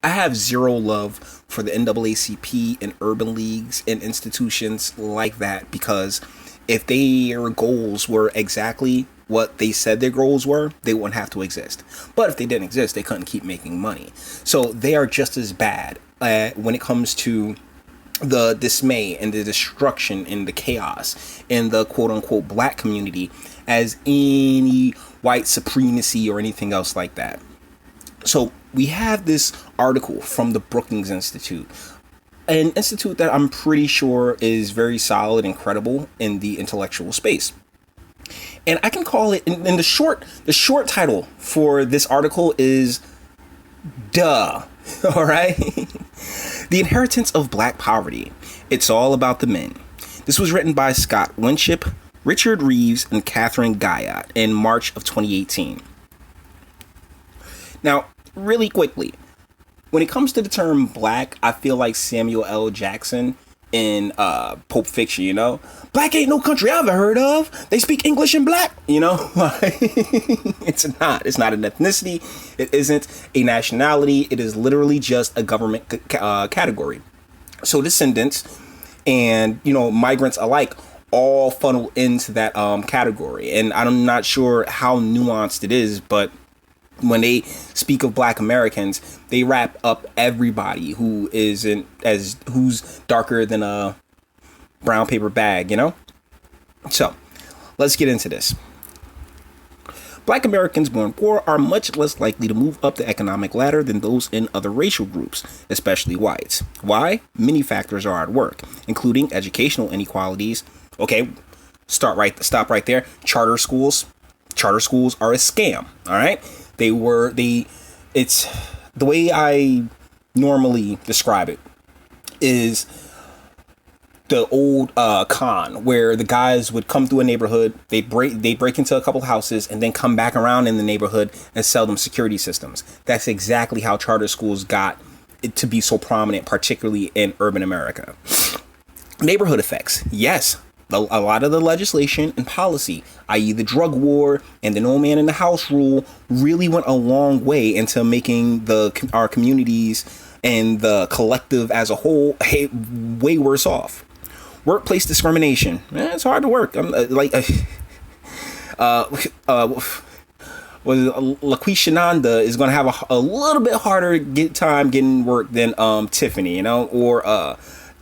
I have zero love for the NAACP and urban leagues and institutions like that, because if their goals were exactly what they said their goals were, they wouldn't have to exist. But if they didn't exist, they couldn't keep making money. So they are just as bad when it comes to the dismay and the destruction and the chaos in the quote unquote black community as any white supremacy or anything else like that. So we have this article from the Brookings Institute, an institute that I'm pretty sure is very solid and credible in the intellectual space. And I can call it in the short title for this article is Duh. All right. The Inheritance of Black Poverty. It's All About the Men. This was written by Scott Winship, Richard Reeves, and Catherine Guyot in March of 2018. Now, really quickly, when it comes to the term black, I feel like Samuel L. Jackson in Pulp Fiction, you know? Black ain't no country I've ever heard of. They speak English in black, you know? It's not. It's not an ethnicity. It isn't a nationality. It is literally just a government category. So descendants and, you know, migrants alike all funnel into that category. And I'm not sure how nuanced it is, but when they speak of black Americans, they wrap up everybody who isn't who's darker than a brown paper bag, you know? So let's get into this. Black Americans born poor are much less likely to move up the economic ladder than those in other racial groups, especially whites. Why? Many factors are at work, including educational inequalities. Okay, stop right there. Charter schools are a scam. All right. It's the way I normally describe it is the old con, where the guys would come through a neighborhood, they break into a couple houses and then come back around in the neighborhood and sell them security systems. That's exactly how charter schools got it to be so prominent, particularly in urban America. Neighborhood effects. Yes. A lot of the legislation and policy, i.e. the drug war and the no man in the house rule, really went a long way into making our communities and the collective as a whole way worse off. Workplace discrimination. It's hard to work. LaQuisha Nanda is going to have a little bit harder time getting work than Tiffany, you know, or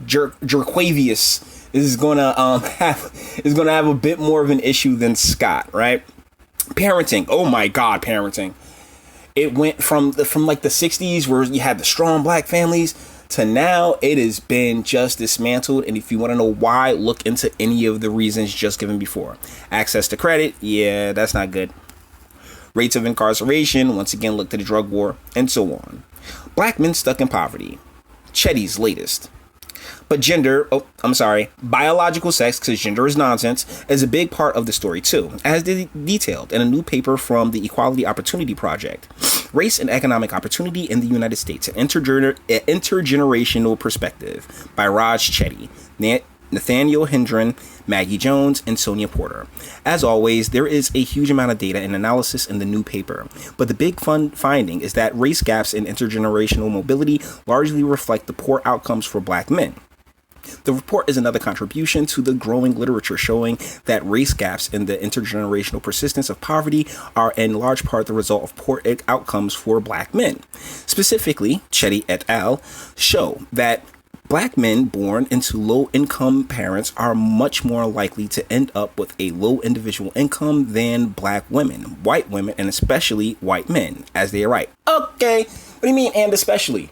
Jerquavius is gonna have a bit more of an issue than Scott, right? Parenting. Oh my God, parenting. It went from like the 60s where you had the strong black families to now it has been just dismantled. And if you want to know why, look into any of the reasons just given before. Access to credit. Yeah, that's not good. Rates of incarceration. Once again, look to the drug war and so on. Black men stuck in poverty. Chetty's latest. But biological sex, because gender is nonsense, is a big part of the story too, as detailed in a new paper from the Equality Opportunity Project, Race and Economic Opportunity in the United States, an intergenerational perspective by Raj Chetty, Nathaniel Hendren, Maggie Jones, and Sonia Porter. As always, there is a huge amount of data and analysis in the new paper, but the big finding is that race gaps in intergenerational mobility largely reflect the poor outcomes for black men. The report is another contribution to the growing literature showing that race gaps in the intergenerational persistence of poverty are in large part the result of poor outcomes for black men. Specifically, Chetty et al. Show that black men born into low-income parents are much more likely to end up with a low individual income than black women, white women, and especially white men, as they are right. Okay, what do you mean, and especially?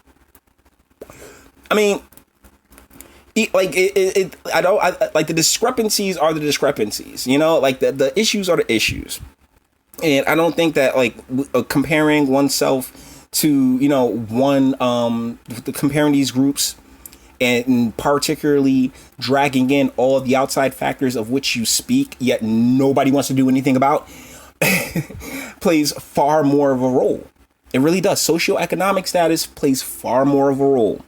I mean, the discrepancies are the discrepancies, you know, like the issues are the issues. And I don't think that comparing oneself to, you know, comparing these groups and particularly dragging in all of the outside factors of which you speak, yet nobody wants to do anything about, plays far more of a role. It really does. Socioeconomic status plays far more of a role.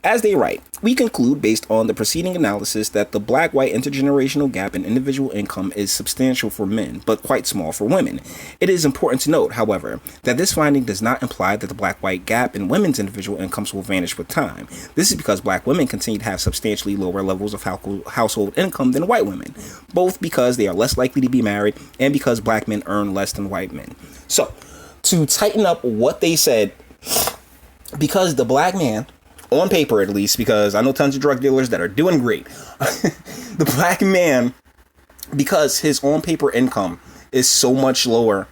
As they write, we conclude based on the preceding analysis that the black-white intergenerational gap in individual income is substantial for men, but quite small for women. It is important to note, however, that this finding does not imply that the black-white gap in women's individual incomes will vanish with time. This is because black women continue to have substantially lower levels of household income than white women, both because they are less likely to be married and because black men earn less than white men. So, to tighten up what they said, because the black man, on paper at least, because I know tons of drug dealers that are doing great. The black man, because his on paper income is so much lower,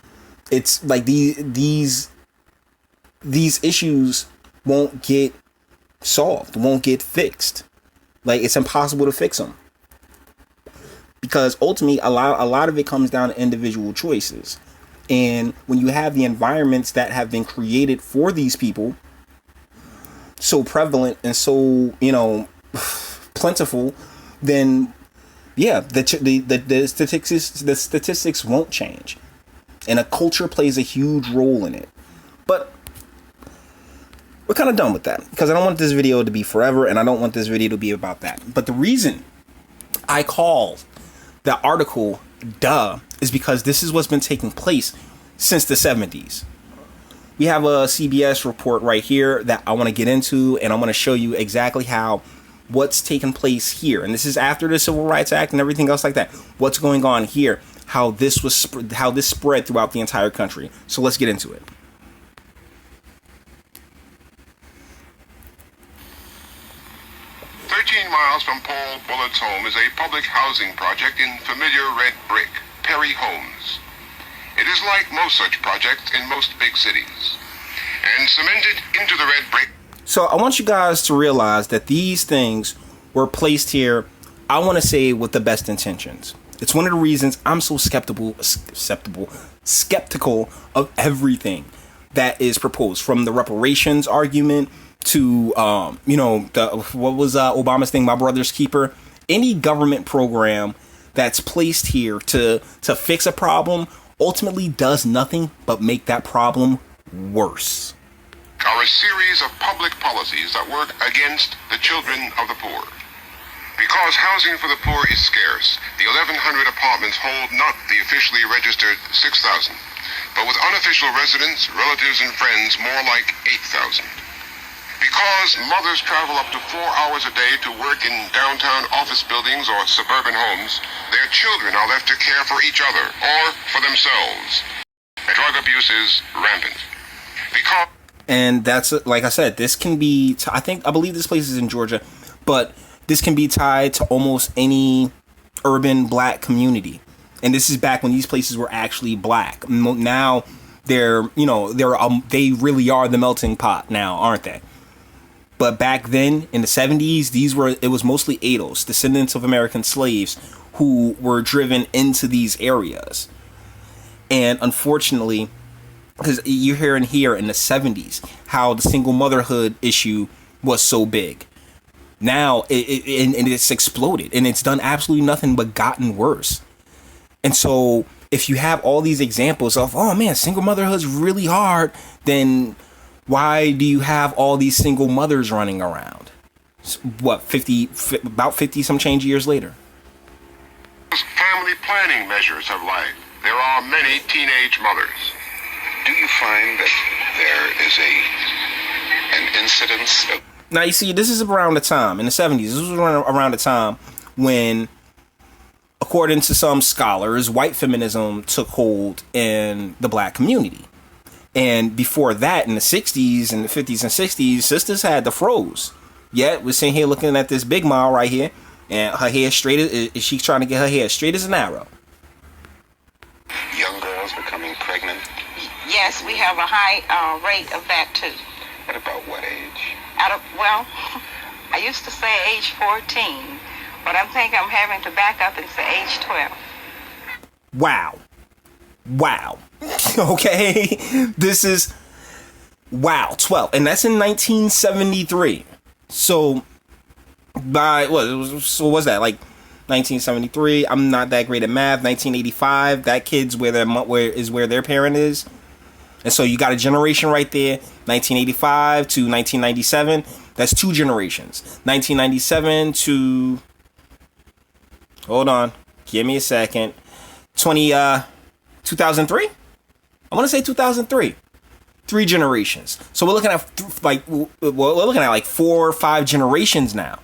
it's like these issues won't get solved, won't get fixed. Like, it's impossible to fix them, because ultimately a lot of it comes down to individual choices. And when you have the environments that have been created for these people so prevalent and so, plentiful, then yeah, the statistics won't change, and a culture plays a huge role in it. But we're kind of done with that, because I don't want this video to be forever, and I don't want this video to be about that. But the reason I call that article "duh" is because this is what's been taking place since the 70s. We have a CBS report right here that I want to get into, and I'm going to show you exactly how what's taken place here. And this is after the Civil Rights Act and everything else like that. What's going on here, how this spread throughout the entire country. So let's get into it. Miles from Paul Bullitt's home is a public housing project in familiar red brick, Perry Homes. It is like most such projects in most big cities, and cemented into the red brick. So I want you guys to realize that these things were placed here, I want to say, with the best intentions. It's one of the reasons I'm so skeptical of everything that is proposed, from the reparations argument to what was Obama's thing, My Brother's Keeper. Any government program that's placed here to fix a problem ultimately does nothing but make that problem worse. Are a series of public policies that work against the children of the poor. Because housing for the poor is scarce, the 1,100 apartments hold not the officially registered 6,000, but with unofficial residents, relatives, and friends, more like 8,000. Because mothers travel up to 4 hours a day to work in downtown office buildings or suburban homes, their children are left to care for each other or for themselves. Drug abuse is rampant. And that's, like I said, this can be, I believe this place is in Georgia, but this can be tied to almost any urban black community. And this is back when these places were actually black. Now they really are the melting pot now, aren't they? But back then, in the 70s, it was mostly ADOS, descendants of American slaves, who were driven into these areas. And unfortunately, because you're hearing here in the 70s how the single motherhood issue was so big. Now, it's exploded, and it's done absolutely nothing but gotten worse. And so, if you have all these examples of, oh man, single motherhood's really hard, then why do you have all these single mothers running around? What, about 50 some change years later? Family planning measures have lagged. There are many teenage mothers. Do you find that there is an incidence of... Now, you see, this is around the time, in the 70s, this was around the time when, according to some scholars, white feminism took hold in the black community. And before that, in the 60s and the 50s and 60s, sisters had the froze. Yet, we're sitting here looking at this big mom right here, and her hair straight, she's trying to get her hair straight as an arrow. Young girls becoming pregnant? Yes, we have a high rate of that too. At about what age? I used to say age 14, but I think I'm having to back up and say age 12. Wow. Okay, this is, wow, 12, and that's in 1973. So, what's that, like 1973? I'm not that great at math. 1985, that kid's where their parent is. And so you got a generation right there, 1985 to 1997. That's 2 generations. 1997 to, hold on, give me a second. 2003? I want to say 2003. 3 generations. So we're looking at like 4 or 5 generations now.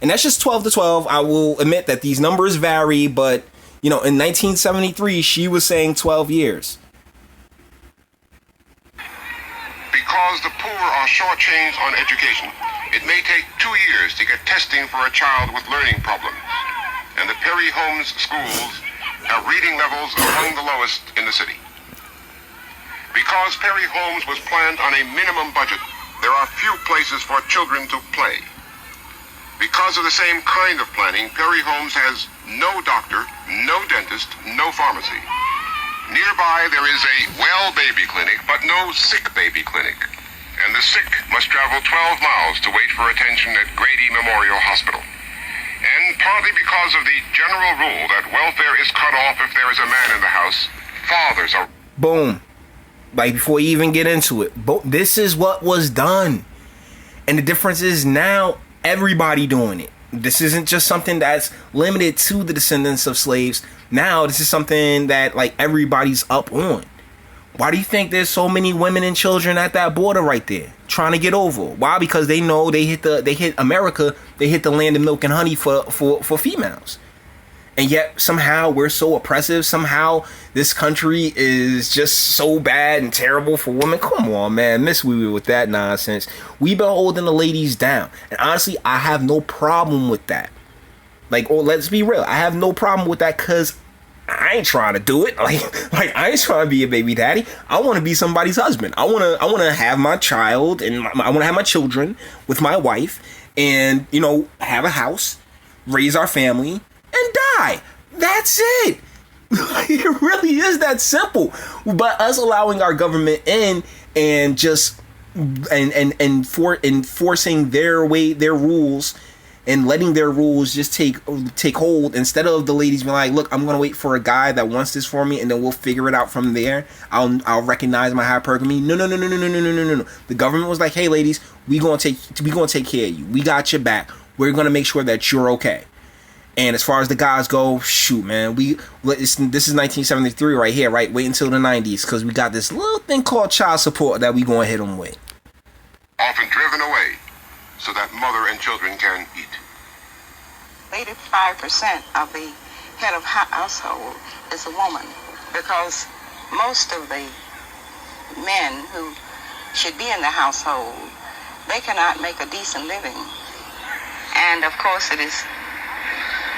And that's just 12 to 12. I will admit that these numbers vary, but in 1973 she was saying 12 years. Because the poor are shortchanged on education, it may take 2 years to get testing for a child with learning problems. And the Perry Homes schools have reading levels among the lowest in the city. Because Perry Homes was planned on a minimum budget, there are few places for children to play. Because of the same kind of planning, Perry Homes has no doctor, no dentist, no pharmacy. Nearby, there is a well baby clinic, but no sick baby clinic. And the sick must travel 12 miles to wait for attention at Grady Memorial Hospital. And partly because of the general rule that welfare is cut off if there is a man in the house, fathers are... Boom. Like, before you even get into it, this is what was done. And the difference is now everybody doing it. This isn't just something that's limited to the descendants of slaves. Now, this is something that, like, everybody's up on. Why do you think there's so many women and children at that border right there trying to get over? Why? Because they know they hit America, they hit the land of milk and honey for females. And yet somehow we're so oppressive. Somehow this country is just so bad and terrible for women. Come on, man. Miss Wee Wee with that nonsense. We've been holding the ladies down. And honestly, I have no problem with that. Like, let's be real. I have no problem with that because I ain't trying to do it. Like I ain't trying to be a baby daddy. I want to be somebody's husband. I want to have my child and I want to have my children with my wife and, have a house, raise our family, and die. That's it. It really is that simple. But us allowing our government in and just enforcing their rules and letting their rules just take hold instead of the ladies being like, look, I'm gonna wait for a guy that wants this for me and then we'll figure it out from there. I'll recognize my hypergamy. No. The government was like, hey ladies, we gonna take care of you. We got your back. We're gonna make sure that you're okay. And as far as the guys go, shoot, man, this is 1973 right here, right? Wait until the 90s because we got this little thing called child support that we gonna hit them with. Often driven away so that mother and children can eat. 85% of the head of household is a woman because most of the men who should be in the household, they cannot make a decent living. And of course it is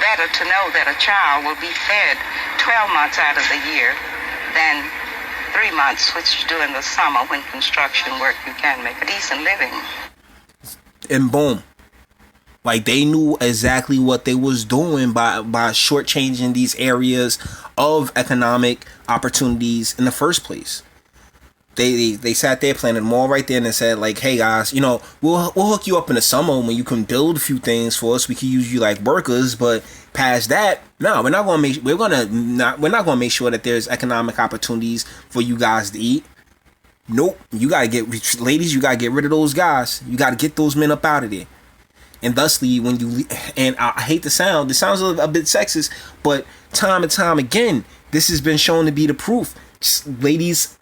better to know that a child will be fed 12 months out of the year than 3 months, which during the summer when construction work you can make a decent living. And boom. Like they knew exactly what they was doing by shortchanging these areas of economic opportunities in the first place. They sat there, planted them all right there, and said like, "Hey guys, we'll hook you up in the summer when you can build a few things for us. We can use you like workers, but past that, no, we're not gonna make sure that there's economic opportunities for you guys to eat. Nope, you gotta get rid of those guys. You gotta get those men up out of there." And thusly, and I hate the sound. This sounds a bit sexist, but time and time again, this has been shown to be the proof. Ladies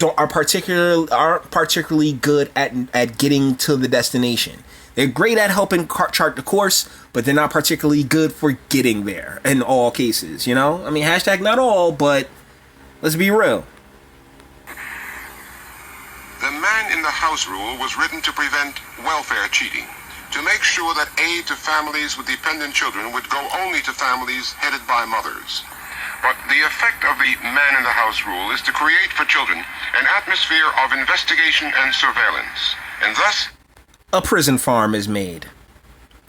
aren't particularly good at getting to the destination. They're great at helping chart the course, but they're not particularly good for getting there in all cases. I mean, hashtag not all, but let's be real. The man in the house rule was written to prevent welfare cheating, to make sure that aid to families with dependent children would go only to families headed by mothers. But the effect of the man in the house rule is to create for children an atmosphere of investigation and surveillance, and thus a prison farm is made.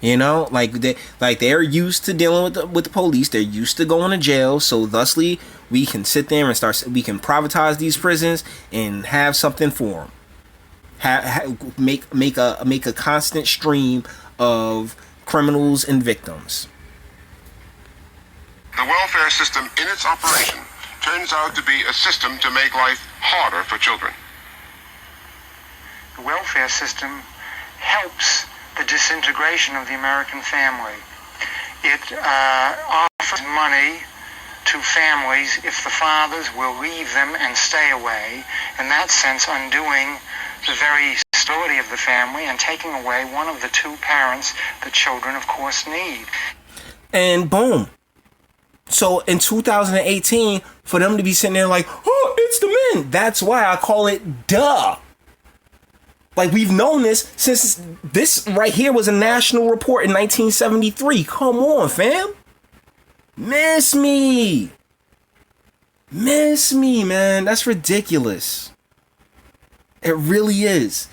They're used to dealing with the police. They're used to going to jail. So thusly, we can sit there and we can privatize these prisons and have something for them. Make a constant stream of criminals and victims. the welfare system in its operation turns out to be a system to make life harder for children. The welfare system helps the disintegration of the American family. It offers money to families if the fathers will leave them and stay away, in that sense undoing the very stability of the family and taking away one of the two parents that children, of course, need. And boom. So in 2018, for them to be sitting there like, oh, it's the men. That's why I call it duh. Like, we've known this since this right here was a national report in 1973. Come on, fam. Miss me, man. That's ridiculous. It really is.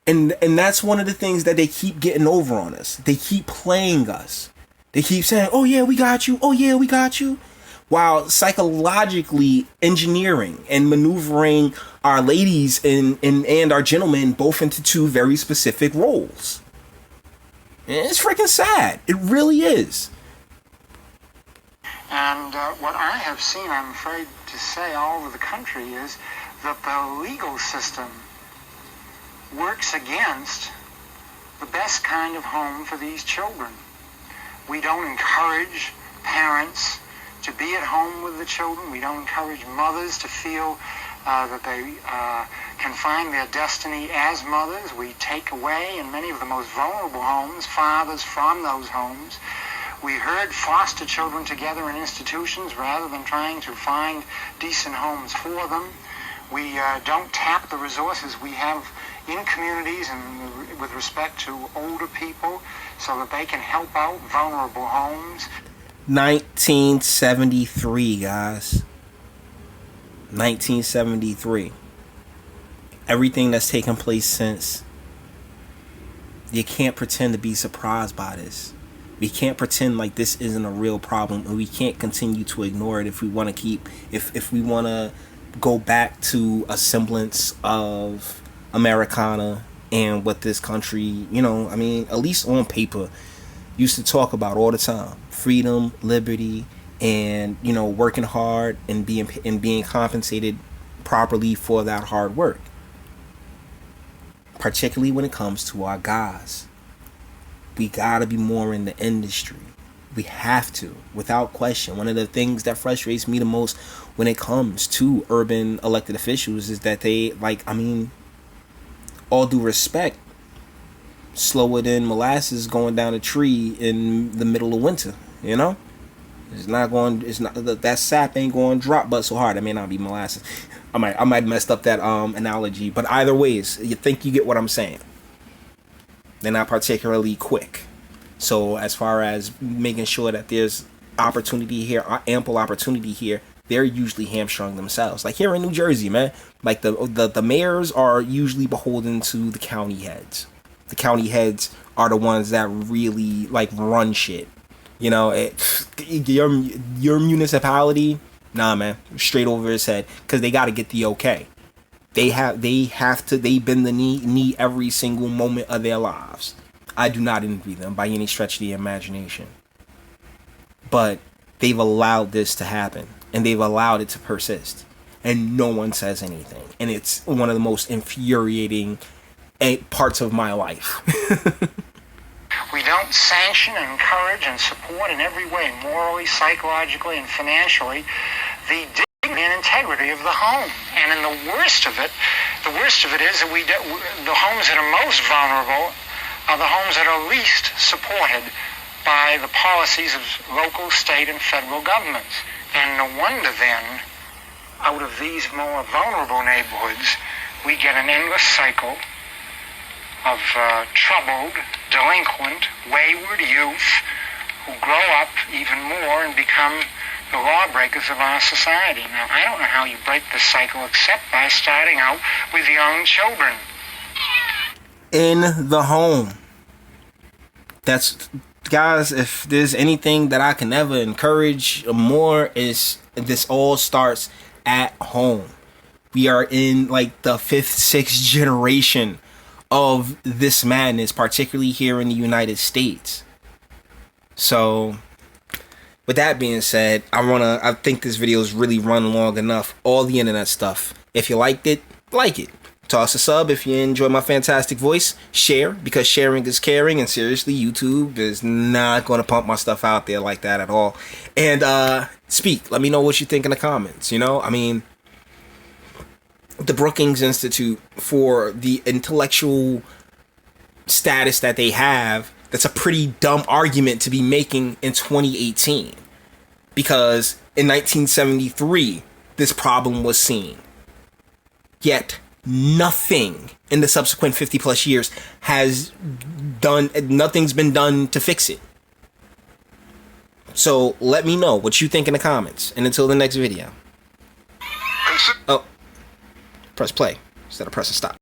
And that's one of the things that they keep getting over on us. They keep playing us. They keep saying, oh yeah, we got you. Oh yeah, we got you. While psychologically engineering and maneuvering our ladies and our gentlemen both into two very specific roles. And it's freaking sad. It really is. And what I have seen, I'm afraid to say, all over the country is that the legal system works against the best kind of home for these children. We don't encourage parents to be at home with the children. We don't encourage mothers to feel that they can find their destiny as mothers. We take away, in many of the most vulnerable homes, fathers from those homes. We herd foster children together in institutions rather than trying to find decent homes for them. We don't tap the resources we have in communities and with respect to older people so that they can help out vulnerable homes. 1973, guys. 1973. Everything that's taken place since. You can't pretend to be surprised by this. We can't pretend like this isn't a real problem, and we can't continue to ignore it if we want to keep, if we want to go back to a semblance of Americana and what this country, you know, I mean, at least on paper, used to talk about all the time. Freedom, liberty, and, you know, working hard and being compensated properly for that hard work. Particularly when it comes to our guys. We gotta be more in the industry. We have to, without question. One of the things that frustrates me the most when it comes to urban elected officials is that they, like, I mean, all due respect, slower than molasses going down a tree in the middle of winter, you know? It's not, that sap ain't going to drop but so hard. It may not be molasses. I might messed up that analogy, but either ways, you think you get what I'm saying. They're not particularly quick. So as far as making sure that there's opportunity here, ample opportunity here, they're usually hamstrung themselves. Like here in New Jersey, man, like the mayors are usually beholden to the county heads. The county heads are the ones that really like run shit. You know, your municipality, nah, man, straight over his head, because they got to get the okay. They bend the knee every single moment of their lives. I do not envy them by any stretch of the imagination. But they've allowed this to happen, and they've allowed it to persist, and no one says anything. And it's one of the most infuriating parts of my life. We don't sanction, encourage, and support in every way, morally, psychologically, and financially, the dignity and integrity of the home. And in the worst of it is that the homes that are most vulnerable are the homes that are least supported by the policies of local, state, and federal governments. And no wonder then, out of these more vulnerable neighborhoods, we get an endless cycle of troubled, delinquent, wayward youth who grow up even more and become the lawbreakers of our society. Now, I don't know how you break this cycle except by starting out with young children. In the home. That's, guys, if there's anything that I can ever encourage more, is this all starts at home. We are in like the 5th, 6th generation of this madness, particularly here in the United States. So with that being said, I think this video is really run long enough. All the internet stuff. If you liked it, like it. Toss a sub if you enjoy my fantastic voice. Share, because sharing is caring. And seriously, YouTube is not going to pump my stuff out there like that at all. And speak. Let me know what you think in the comments. You know, I mean, the Brookings Institute, for the intellectual status that they have, that's a pretty dumb argument to be making in 2018. Because in 1973, this problem was seen. Yet, nothing in the subsequent 50 plus years nothing's been done to fix it. So let me know what you think in the comments. And until the next video. Oh, press play instead of pressing stop.